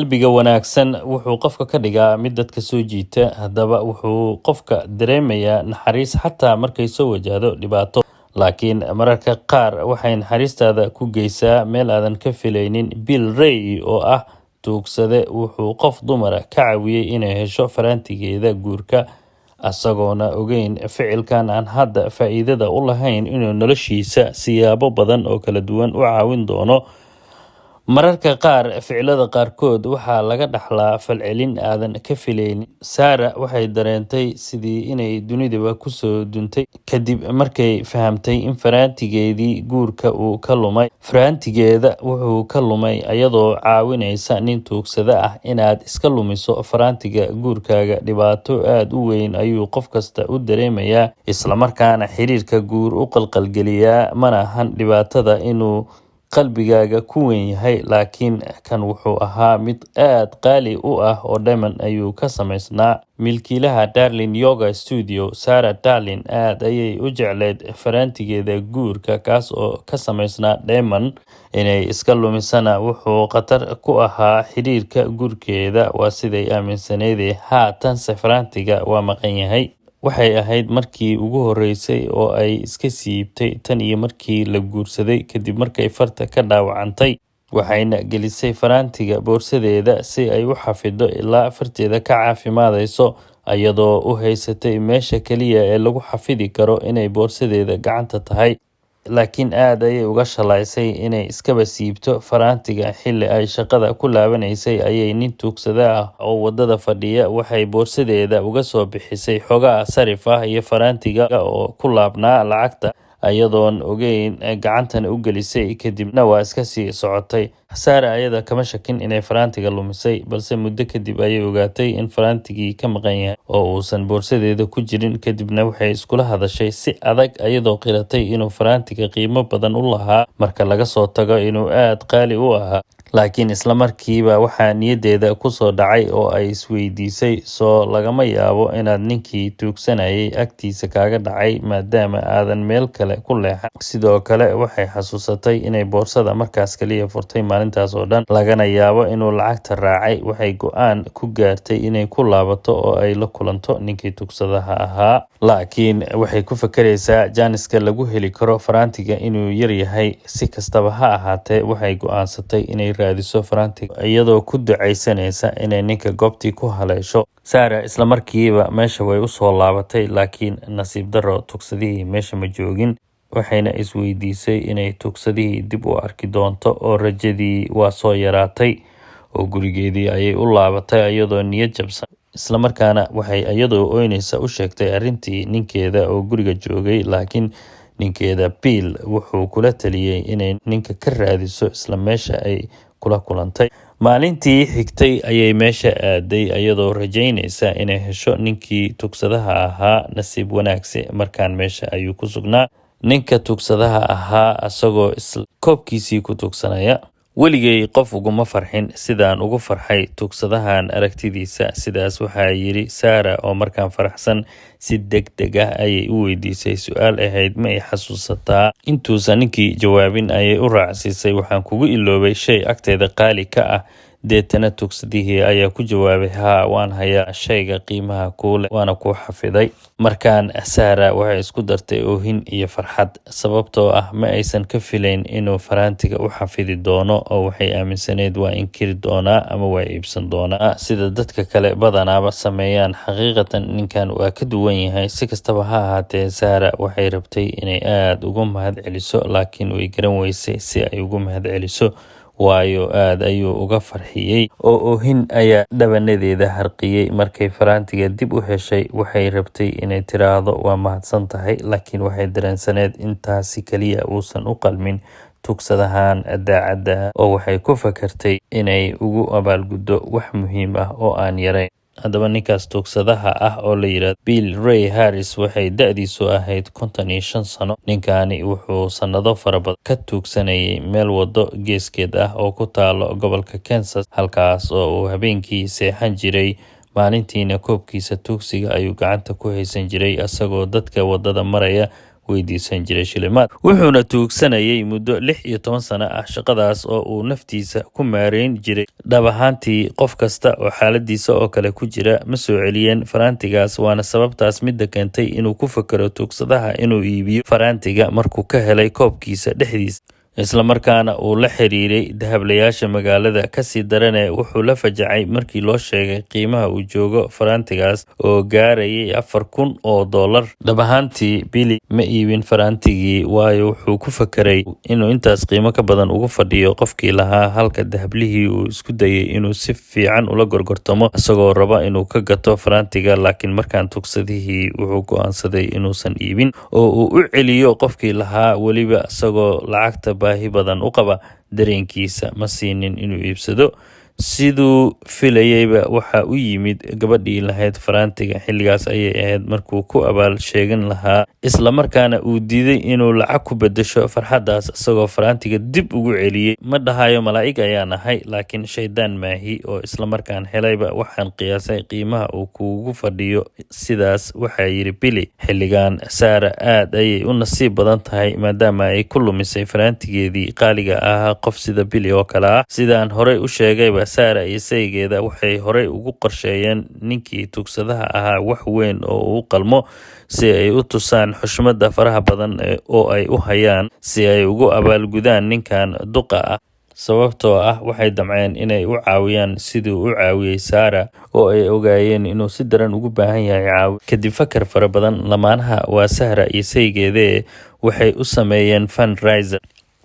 qalbiga wanaagsan wuxuu qofka ka dhigaa mid dadka soo jiita, haddaba wuxuu qofka dareemayaa naxariis xataa markay soo wajahdo dhibaato. Laakiin mararka qaar waxay naxariistaada ku geysaa meel aadan ka filaynin. Bill Ray oo ah tuugsade wuxuu qof dumara ka caawiyey inay hesho faraantigeeda guurka, asagoona ogeyn ficilkan aan hadda faa'iidada u lahayn inuu noloshiisa siyaabo badan oo kala duwan u caawin doono. Mararka qaar ficilada qaarkood waxaa laga dhaxlaa falcelin aadan ka filaynin. Sarah waxay dareentay sidii inay duniduba ku soo duntay kadib markay fahamtay in faraantigeedii guurka uu ka lumay. Faraantigeeda wuxuu ka lumay iyadoo caawinaysa nin tuugsada ah. Inaad iska lumiso faraantiga guurkaaga dhibaato aad u weyn ayuu qof kasta u dareemayaa, isla markaana xiriirka guur u qalqalgeliyaa. Mana ahan dhibaatada inuu qalbigaaga ku weyn yahay, laakiin kan wuxuu ahaa mid aad qaali u ah oo diamond ayuu ka samaysnaa. Milkiilaha Darling Yoga Studio, Sarah Darling, aad ayay u jecleed faraantigeeda guurka kaas oo ka samaysnaa diamond. Inay iska lumisana wuxuu khatar ku ahaa xiriirka guurkeeda, waa siday aaminsaneyd. Haatanse faraantiga waa maqan yahay. Waxay ahayd markii ugu horeysay oo ay iska siibtay tan iyo markii la guursaday, kadib markay farta ka dhaawacantay. Waxayna gelisay faraantiga boorsadeeda si ay u xafido ilaa farteeda ka caafimaadayso, iyadoo u haysatay meesha kaliya ee lagu xafidi karo inay boorsadeeda gacanta tahay. Laakiin aad ayay uga shalaysay inay iskaba siibto faraantiga. Xilli ay shaqada ku laabanaysay ayay nin tuugsada ah oo wadada fadhiya waxay boorsadeeda uga soo bixisay xogaa sarif ah iyo faraantiga oo ku laabnaa lacagta, iyadoon ogeyn gacantana u gelisay, kadibna waa iska sii socotay. Sarah ayada kama shakin inay faraantiga lumisay, balse muddo kadib ayay ogaatay in faraantigii ka maqan yahay oo uusan boorsadeeda ku jirin. Kadibna waxay iskula hadashay si adag, iyadoo qiratay inuu faraantiga qiimo badan u lahaa marka laga soo tago inuu aad qaali u ahaa. Laakiin isla markiiba waxaa niyadeeda ku soo dhacay oo ay isweydiisay, soo lagama yaabo inaad ninkii tuugsanayay agtiisa kaaga dhacay maadaama aadan meel kale ku leexan. Sidoo kale waxay xasuusatay inay boorsada markaas kaliya furtay maalintaas oo dhan, lagana yaabo inuu lacagta raacay. Waxay go'aan ku gaartay inay ku laabato oo ay la kulanto ninkii tuugsadaha ahaa. Laakiin waxay ku fakaraysaa jaaniska lagu heli karo faraantiga inuu yar yahay. Si kastaba ha ahaatee, waxay go'aansatay inay raadiso faraantiga iyadoo ku ducaysanaysa inay ninka goobtii ku haleesho. Sarah isla markiiba meesha way u soo laabatay, laakiin nasiib darro tuugsadihii meesha ma joogin. Waxayna isweydiisay inay tuugsadihii dib u arki doonto, oo rajadii waa soo yaraatay oo gurigeedii ayay u laabatay iyadoo niyad jabsan. Isla markaana waxay iyadoo ooynaysa u sheegtay arrintii ninkeeda oo guriga joogay. Laakiin ninkeeda Bill wuxuu kula taliyey inay ninka ka raadiso isla meesha ay kula kulantay. Maalintii xigtay ayay meesha aaday iyadoo rajaynaysa inay hesho ninkii tuugsadaha ahaa. Nasiib wanaagsan markaan meesha ayuu ku sugnaa ninka tuugsadaha ahaa, asagoo isla koobkiisii ku tuugsanaya. Weligay qof uguma farxin sidaan ugu farxay tuugsadahan aragtidiisa. Sidaas waxaa yiri Sarah oo markaan faraxsan si degdeg ah ayay u weydiisay su'aal ahayd ma i xasuusataa. Intuusan ninkii jawaabin ayay u raacsiisay, waxaan kugu iloobay shay agteeda qaali ka ah. Deetana tuugsadihii ayaa ku jawaabay, haa, waan hayaa shayga qiimaha kuule, waana ku xafiday. Markaan Sarah waxay isku dartay oohin iyo farxad, sababtoo ah ma aysan ka filayn inuu faraantiga u xafidi doono, oo waxay aaminsaneyd waa inkiri doonaa ama waa iibsan doonaa sida dadka kale badanaaba sameeyaan. Xaqiiqatan ninkan waa ka duwan yahay. Si kastaba ha ahaatee, Sarah waxay rabtay inay aad ugu mahad celiso, laakiin way garan weysay si ay ugu mahad celiso, waayo aad ayuu uga farxiyey oo oohin ayaa dhabanadeeda harqiyey. Markay faraantiga dib u heshay, waxay rabtay inay tiraahdo waa mahadsan tahay, laakiin waxay dareensaneyd intaasi kaliya uusan u qalmin tuugsadahan daacadda, oo waxay ku fakartay inay ugu abaalguddo wax muhiim ah oo aan yarayn. haddaba ninkaas tuugsadaha ah oo la yiraahdo Bill Ray Harris waxay da'diisu ahayd 55 sano. Ninkani wuxuu sanado fara badan ka tuugsanayay meel wado geeskeed ah oo ku taalo gobolka Kansas, halkaas oo uu habeenkii seexan jiray, maalintiina koobkiisa tuugsiga ayuu gacanta ku haysan jiray asagoo dadka wadada maraya weydiisan jiray shilimaad. Wuxuuna tuugsanayay muddo 16 sano ah shaqadaas oo uu naftiisa ku maareyn jiray. Dhab ahaantii qof kasta oo xaaladiisa oo kale ku jira ma soo celiyeen faraantigaas, waana sababtaas midda keentay inuu ku fakaro tuugsadaha inuu iibiyo faraantiga markuu ka helay koobkiisa dhexdiisa, isla markaana uu la xiriiray dahablayaasha magaalada. Kasii darane wuxuu la fajacay markii loo sheegay qiimaha uu joogo faraantigaas oo gaarayay $4,000. Dhab ahaantii Billy ma iibin faraantigii, waayo wuxuu ku fakaray inuu intaas qiimo ka badan ugu fadhiyo qofkii lahaa, halka dahablihii uu isku dayay inuu si fiican ula gorgortamo isagoo raba inuu ka gato faraantiga. Laakiin markaan tuugsadihii wuxuu go'aansaday inuusan iibin oo uu u celiyo qofkii lahaa, weliba isagoo lacagta baahi badan u qaba. Dareenkiisa ma siinin inuu iibsado. Siduu filayayba waxa u yimid gabadhii lahayd faraantiga. Xilligaas ayay ahayd markuu ku abaal sheegan lahaa, isla markaana uu diiday inuu lacag ku bedesho farxaddaas isagoo faraantiga dib ugu celiyey. Ma dhahayo malaa'ig ayaan ahay, laakiin shaydaan maahi, oo isla markaan helayba waxaan qiyaasay qiimaha uu kuugu fadhiyo. Sidaas waxaa yidhi Billy. Xilligan Sarah aad ayay u nasiib badan tahay maadaama ay ku lumisay faraantigeedii qaaliga ahaa qof sida Billy oo kale ah. Sidaan horey u sheegayba, Sarah iyo saygeeda waxay horey ugu qorsheeyeen ninkii tuugsadaha ahaa wax weyn oo uu qalmo, si ay u tusaan xushmada faraha badan oo ay u hayaan, si ay ugu abaalgudaan ninkan duqa ah. Sababtoo ah waxay damceen inay u caawiyaan siduu u caawiyey Sarah, oo ay ogaayeen inuu si daran ugu baahan yahay caawi. Kadib fakar fara badan, lamaanaha waa Sarah iyo saygeeda waxay u sameeyeen fundraiser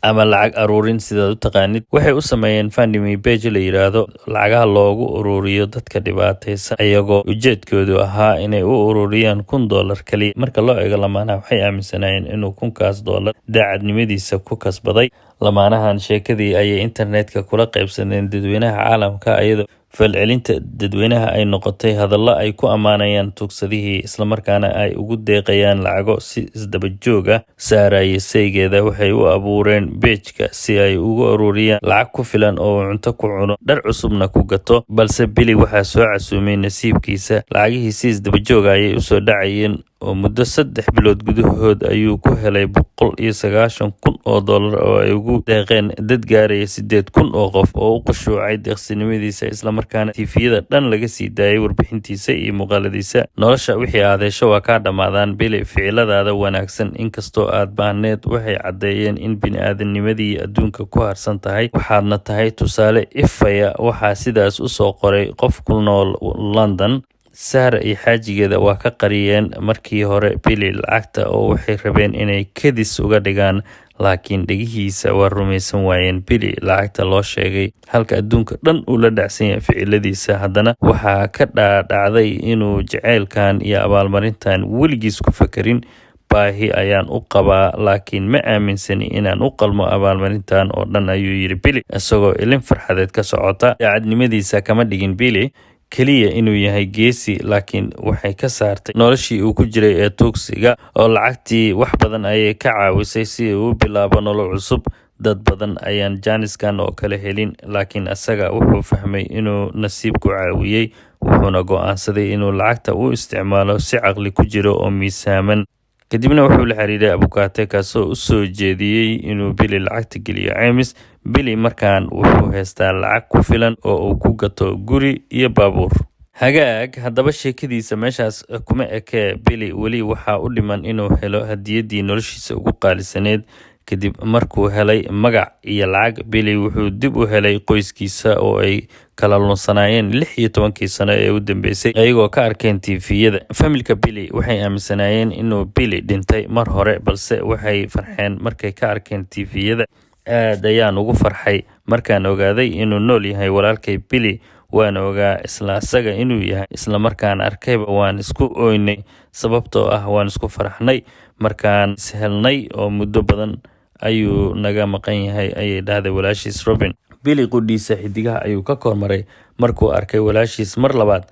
ama lacag aruurin sidaad u taqaanid. Waxay u sameeyeen funding page la yiraahdo, lacagaha loogu ururiyo dadka dhibaataysan, iyagoo ujeedkoodu ahaa inay u ururiyaan $1,000 kaliya. Marka loo eego, lamaanaha waxay aaminsanayeen inuu $1,000 daacadnimadiisa ku kasbaday. Lamaanahan sheekadii ayay internetka kula qaybsadeen dadweynaha caalamka, iyadoo falcelinta dadweynaha ay noqotay hadallo ay ku ammaanayaan tuugsadihii, isla markaana ay ugu deeqayaan lacago si isdaba joog ah. Sarah iyo saygeeda waxay u abuureen page-ka si ay ugu ururiyaan lacag ku filan oo uu cunto ku cuno, dhar cusubna ku gato. Balse Billy waxaa soo casuumay nasiibkiisa. Lacagihii si isdaba joog ayay usoo dhacayeen oo muddo 3 bilood gudahood ayuu ku helay $190,000 oo ay ugu deeqeen dad gaaraya 8,000 oo qof oo u qashuucay deeqsinimadiisa, isla markaana tiifiyada dhan laga sii daayay warbixintiisa iyo muuqaaladiisa. Nolosha wixii aad hesho waa kaa dhammaadaan Billy. ficiladaada wanaagsan, inkastoo aad baahneed, waxay caddeeyeen in bini'aadamnimadii adduunka ku harsan tahay. Waxaadna tahay tusaale ifaya. Waxaa sidaas u soo qoray qof ku nool London. Sarah iyo xaajigeeda waa ka qariyeen markii hore Billy lacagta, oo waxay rabeen inay kedis uga dhigaan, laakiin dhegihiisa waa rumaysan waayeen Billy lacagta loo sheegay. Halka adduunka dhan uu la dhacsan yahay ficiladiisa, haddana waxaa ka dhaadhacday inuu jaceylkan iyo abaalmarintan weligiis ku fakarin. Baahi ayaan u qabaa, laakiin ma aaminsani inaan u qalmo abaalmarintan oo dhan, ayuu yidhi Billy isagoo ilin farxadeed ka socota. Daacadnimadiisa kama dhigin Billy keliya inuu yahay geesi, laakiin waxay ka saartay noloshii uu ku jiray ee tuugsiga, oo lacagtii wax badan ayay ka caawisay si uu u bilaabo nolol cusub. Dad badan ayaan jaaniskan oo kale helin, laakiin asaga wuxuu fahmay inuu nasiibku caawiyey, wuxuuna go'aansaday inuu lacagta u isticmaalo si caqli ku jiro oo miisaaman. Kadibna wuxuu la xiriiray abukaate kaasoo u soo jeediyey inuu Billy lacagta geliyo caymis. Billy markaan wuxuu haystaa lacag ku filan oo uu ku gato guri iyo baabuur. Hagaag, haddaba sheekadiisa meeshaas kuma ekee. Billy weli waxaa u dhiman inuu helo hadiyaddii noloshiisa ugu qaalisaneed. Kadib markuu helay magac iyo lacag, Billy wuxuu dib u helay qoyskiisa oo ay kala lunsanaayeen 16 sano ee u dambeysay, ayagoo ka arkeen tiifiyada. Familka Billy waxay aaminsanaayeen inuu Billy dhintay mar hore, balse waxay farxeen markay ka arkeen tiifiyada. Aad ayaan ugu farxay markaan ogaaday inuu nool yahay walaalkay Billy. Waan ogaa isla asaga inuu yahay, isla markaan arkayba waan isku ooynay, sababtoo ah waan isku faraxnay markaan ishelnay oo muddo badan ayuu naga maqan yahay, ayay dhahday walaashiis Robin. Billy qudhiisa xidigaha ayuu ka kormaray markuu arkay walaashiis mar labaad.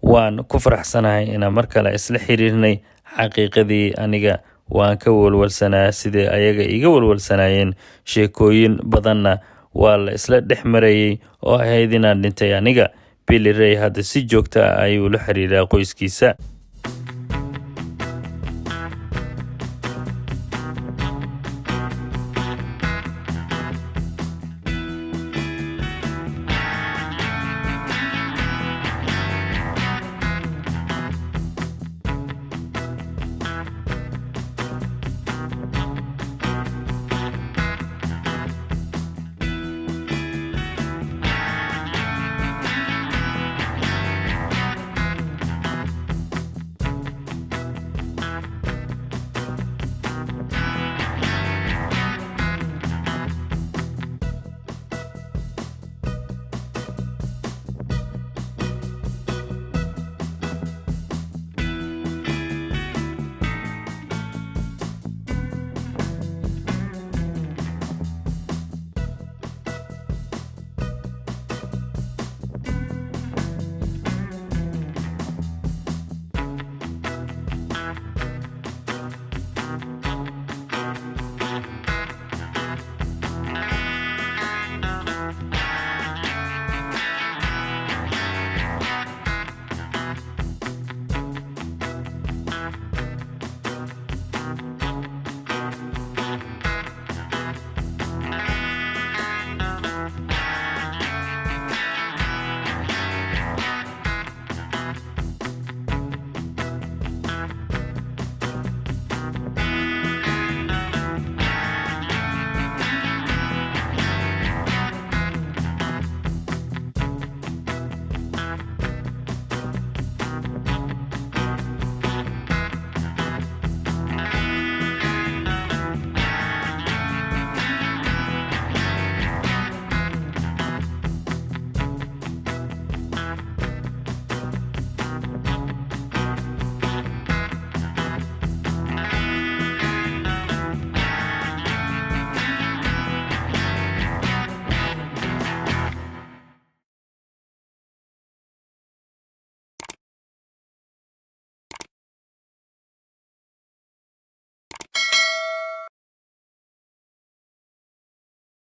Waan ku faraxsanahay inaan mar kale isla xiriirnay. Xaqiiqadii aniga waan ka walwalsanaa sidee ayaga iga walwalsanaayeen. Sheekooyin badanna waa la isla dhex marayay oo ahayd inaan dhintay aniga. Billy Ray hadda si joogto ah ayuu la xiriiraa qoyskiisa.